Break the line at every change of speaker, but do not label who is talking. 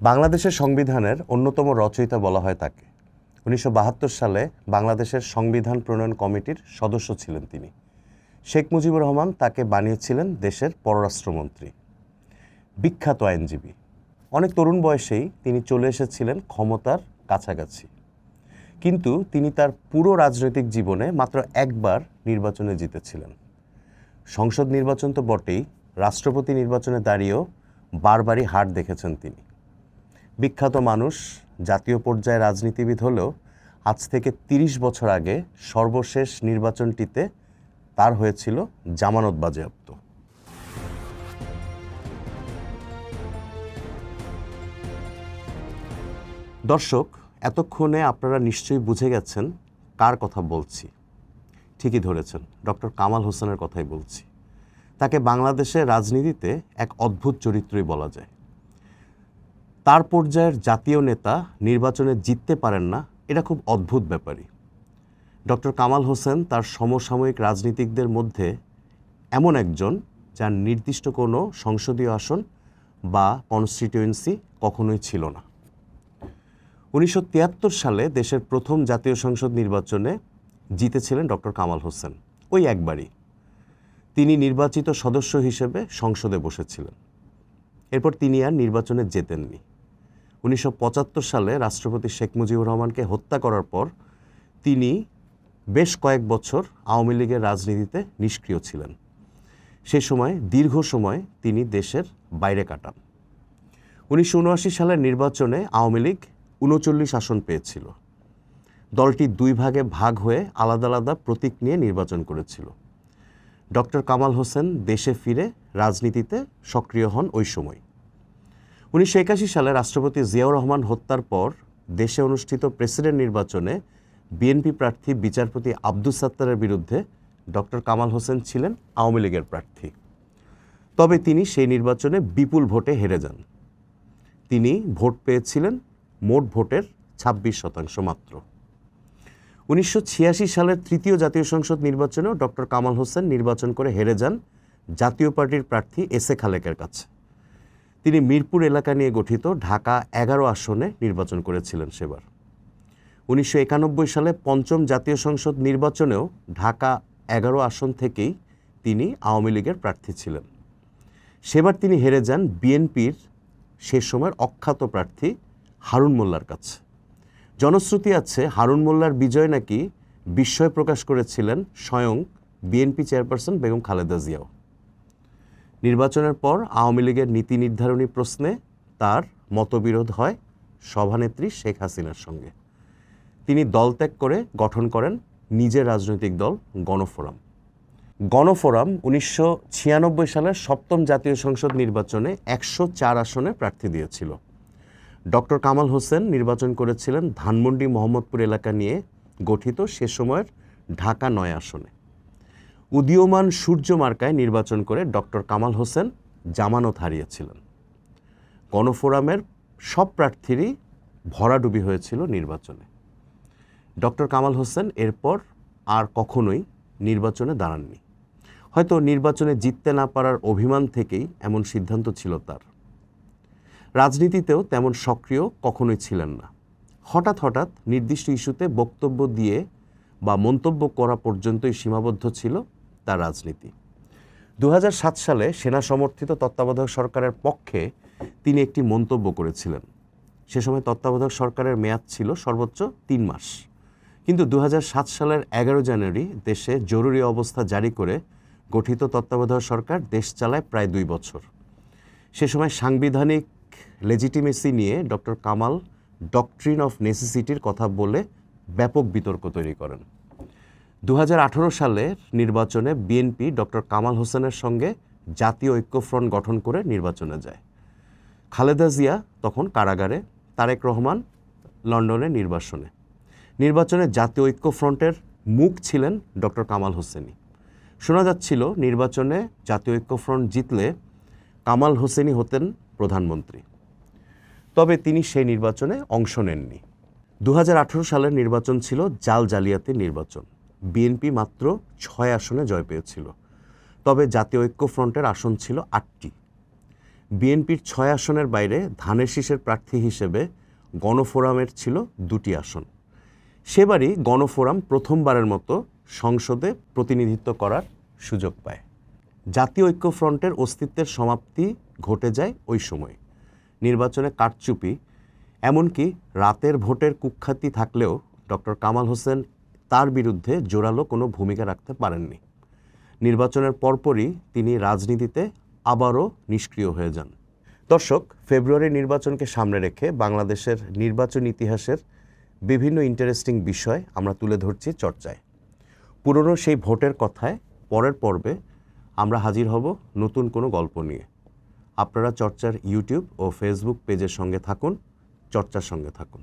বাংলাদেশের সংবিধানের অন্যতম রচয়িতা বলা হয় তাকে। ১৯৭২ সালে বাংলাদেশের সংবিধান প্রণয়ন কমিটির সদস্য ছিলেন তিনি। শেখ মুজিবুর রহমান তাকে বানিয়েছিলেন দেশের পররাষ্ট্রমন্ত্রী। বিখ্যাত আইনজীবী, অনেক তরুণ বয়সেই তিনি চলে এসেছিলেন ক্ষমতার কাছাকাছি, কিন্তু তিনি তার পুরো রাজনৈতিক জীবনে মাত্র একবার নির্বাচনে জিতেছিলেন। সংসদ নির্বাচন তো বটেই, রাষ্ট্রপতি নির্বাচনে দাঁড়িয়েও বারবারই হার দেখেছেন তিনি। বিখ্যাত মানুষ, জাতীয় পর্যায়ে রাজনীতিবিদ হলেও আজ থেকে ৩০ বছর আগে সর্বশেষ নির্বাচনটিতে তার হয়েছিল জামানত বাজেয়াপ্ত। দর্শক, এতক্ষণে আপনারা নিশ্চয়ই বুঝে গেছেন কার কথা বলছি। ঠিকই ধরেছেন, ডক্টর কামাল হোসেনের কথাই বলছি। তাকে বাংলাদেশের রাজনীতিতে এক অদ্ভুত চরিত্রই বলা যায়। তার পর্যায়ের জাতীয় নেতা নির্বাচনে জিততে পারেন না, এটা খুব অদ্ভুত ব্যাপারই। ডক্টর কামাল হোসেন তার সমসাময়িক রাজনীতিকদের মধ্যে এমন একজন যার নির্দিষ্ট কোনো সংসদীয় আসন বা কনস্টিটিউয়েন্সি কখনোই ছিল না। ১৯৭৩ সালে দেশের প্রথম জাতীয় সংসদ নির্বাচনে জিতেছিলেন ডক্টর কামাল হোসেন, ওই একবারই। তিনি নির্বাচিত সদস্য হিসেবে সংসদে বসেছিলেন। এরপর তিনি আর নির্বাচনে জেতেননি। ১৯৭৫ সালে রাষ্ট্রপতি শেখ মুজিবুর রহমানকে হত্যা করার পর তিনি বেশ কয়েক বছর আওয়ামী লীগের রাজনীতিতে নিষ্ক্রিয় ছিলেন। সে সময় দীর্ঘ সময় তিনি দেশের বাইরে কাটান। ১৯৭৯ সালের নির্বাচনে আওয়ামী লীগ ৩৯ আসন পেয়েছিল। দলটি দুই ভাগে ভাগ হয়ে আলাদা আলাদা প্রতীক নিয়ে নির্বাচন করেছিল। ডক্টর কামাল হোসেন দেশে ফিরে রাজনীতিতে সক্রিয় হন ওই সময়। ১৯৮১ সালে রাষ্ট্রপতি জিয়াউর রহমান হত্যার পর দেশে অনুষ্ঠিত প্রেসিডেন্ট নির্বাচনে বিএনপি প্রার্থী বিচারপতি আব্দুস সাত্তারের বিরুদ্ধে ডক্টর কামাল হোসেন ছিলেন আওয়ামী লীগের প্রার্থী। তবে তিনি সেই নির্বাচনে বিপুল ভোটে হেরে যান। তিনি ভোট পেয়েছিলেন মোট ভোটের ২৬% মাত্র। ১৯৮৬ সালের তৃতীয় জাতীয় সংসদ নির্বাচনেও ডক্টর কামাল হোসেন নির্বাচন করে হেরে যান জাতীয় পার্টির প্রার্থী এস এ খালেকের কাছে। তিনি মিরপুর এলাকা নিয়ে গঠিত ঢাকা ১১ আসনে নির্বাচন করেছিলেন সেবার। ১৯৯১ সালে পঞ্চম জাতীয় সংসদ নির্বাচনেও ঢাকা ১১ আসন থেকেই তিনি আওয়ামী লীগের প্রার্থী ছিলেন। সেবার তিনি হেরে যান বিএনপির সে সময়ের অখ্যাত প্রার্থী হারুন মোল্লার কাছে। জনশ্রুতি আছে হারুন মোল্লার বিজয় নাকি বিস্ময় প্রকাশ করেছিলেন স্বয়ং BNP chairperson Begum Khaleda Xiao. নির্বাচনের পর আওয়ামী লীগের নীতি নির্ধারণী প্রশ্নে তার মতবিরোধ হয় সভানেত্রী শেখ হাসিনার সঙ্গে। তিনি দল ত্যাগ করে গঠন করেন নিজের রাজনৈতিক দল গণফোরাম। গণফোরাম ১৯৯৬ সালের সপ্তম জাতীয় সংসদ নির্বাচনে ১০৪ আসনে প্রার্থী দিয়েছিল। ডক্টর কামাল হোসেন নির্বাচন করেছিলেন ধানমন্ডি মোহাম্মদপুর এলাকা নিয়ে গঠিত সে সময়ের ঢাকা ৯ আসনে। উদীয়মান সূর্য মার্কায় নির্বাচন করে ডক্টর কামাল হোসেন জামানত হারিয়েছিলেন। গণফোরামের সব প্রার্থীরই ভরাডুবি হয়েছিল নির্বাচনে। ডক্টর কামাল হোসেন এরপর আর কখনোই নির্বাচনে দাঁড়াননি। হয়তো নির্বাচনে জিততে না পারার অভিমান থেকেই এমন সিদ্ধান্ত ছিল তার। রাজনীতিতেও তেমন সক্রিয় কখনোই ছিলেন না। হঠাৎ হঠাৎ নির্দিষ্ট ইস্যুতে বক্তব্য দিয়ে বা মন্তব্য করা পর্যন্তই সীমাবদ্ধ ছিল তার রাজনীতি। ২০০৭ সালে সেনা সমর্থিত তত্ত্বাবধায়ক সরকারের পক্ষে তিনি একটি মন্তব্য করেছিলেন। সে সময় তত্ত্বাবধায়ক সরকারের মেয়াদ ছিল সর্বোচ্চ ৩ মাস। কিন্তু ২০০৭ সালের ১১ জানুয়ারি দেশে জরুরি অবস্থা জারি করে গঠিত তত্ত্বাবধায়ক সরকার দেশ চালায় প্রায় ২ বছর। সে সময় সাংবিধানিক লেজিটিমেসি নিয়ে ডক্টর কামাল ডক্ট্রিন অফ নেসেসিটির কথা বলে ব্যাপক বিতর্ক তৈরি করেন। ২০১৮ সালের নির্বাচনে বিএনপি ডক্টর কামাল হোসেনের সঙ্গে জাতীয় ঐক্যফ্রন্ট গঠন করে নির্বাচনে যায়। খালেদা জিয়া তখন কারাগারে, তারেক রহমান লন্ডনে নির্বাচনে জাতীয় ঐক্যফ্রন্টের মুখ ছিলেন ডক্টর কামাল হোসেনই। শোনা যাচ্ছিল নির্বাচনে জাতীয় ঐক্যফ্রন্ট জিতলে কামাল হোসেনই হতেন প্রধানমন্ত্রী। তবে তিনি সেই নির্বাচনে অংশ নেননি। ২০১৮ সালের নির্বাচন ছিল জাল জালিয়াতির নির্বাচন। বিএনপি মাত্র ৬ আসনে জয় পেয়েছিল। তবে জাতীয় ঐক্যফ্রন্টের আসন ছিল ৮টি। বিএনপির 6 আসনের বাইরে ধানের শীষের প্রার্থী হিসেবে গণফোরামের ছিল 2টি আসন। সেবারই গণফোরাম প্রথমবারের মতো সংসদে প্রতিনিধিত্ব করার সুযোগ পায়। জাতীয় ঐক্যফ্রন্টের অস্তিত্বের সমাপ্তি ঘটে যায় ওই সময়। নির্বাচনে কারচুপি, এমনকি রাতের ভোটের কুখ্যাতি থাকলেও ডক্টর কামাল হোসেন তার বিরুদ্ধে জোরালো কোনো ভূমিকা রাখতে পারেননি। নির্বাচনের পরপরই তিনি রাজনীতিতে আবারও নিষ্ক্রিয় হয়ে যান। দর্শক, ফেব্রুয়ারি নির্বাচনকে সামনে রেখে বাংলাদেশের নির্বাচন ইতিহাসের বিভিন্ন ইন্টারেস্টিং বিষয় আমরা তুলে ধরছি চর্চায়। পুরনো সেই ভোটের কথায় পরের পর্বে আমরা হাজির হব নতুন কোনো গল্প নিয়ে। আপনারা চর্চার ইউটিউব ও ফেসবুক পেজের সঙ্গে থাকুন, চর্চার সঙ্গে থাকুন।